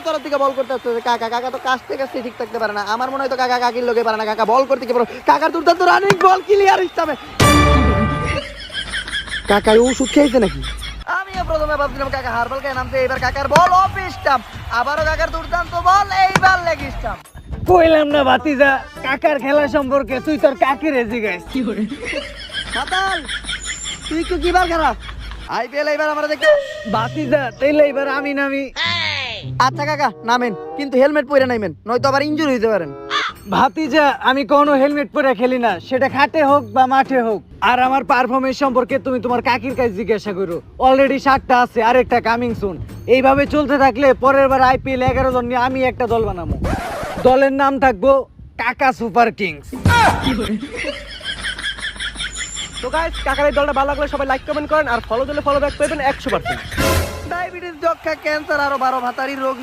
তোর দিকে বল করতে আসছে কাকা কাকা তো কাছতে কাছতে ঠিক থাকতে পারে না আমার মনে হয় তো কাকা কাকির লোকে পারে না কাকা বল করতে কি পারো কাকার দুর্দান্ত রানিং বল ক্লিয়ার ইস্টামে কাকার ওষুধ খেয়েছে নাকি আমিও প্রথমে ভাবছিলাম কাকা হারবাল খেয়ে নামছে এবার কাকার বল অফ স্টাম্প আবারও কাকার দুর্দান্ত বল এইবার লেগ স্টাম্প কইলাম না ভাতিজা কাকার খেলা সম্পর্কে তুই তোর কাকির জিগাইস মাতাল তুই কি কিবার খারাপ আইপিএল এবার আমরা দেখি ভাতিজা তাইলে এবার আমি নামি আচ্ছা কাকা নামেন কিন্তু হেলমেট পরে নাইবেন নয়তো আবার ইনজুরি হইতে পারেন ভাতিজা আমি কোনো হেলমেট পরে খেলি না সেটা খাটে হোক বা মাঠে হোক আর আমার পারফরমেন্স সম্পর্কে তুমি তোমার কাকির কাছে জিজ্ঞাসা করো অলরেডি 7টা আছে আর একটা কামিং সুন এইভাবে চলতে থাকলে পরের বার আইপিএল 11 জন নিয়ে আমি একটা দল বানাবো দলের নাম থাকবো কাকা সুপার কিংস তো গাইস কাকার এই দলটা ভালো লাগলে সবাই লাইক কমেন্ট করেন আর ফলো দিলে ফলো ব্যাক করবেন 100%। ডায়াবেটিস যক্ষা ক্যান্সার আরো 12 ভাতারি রোগ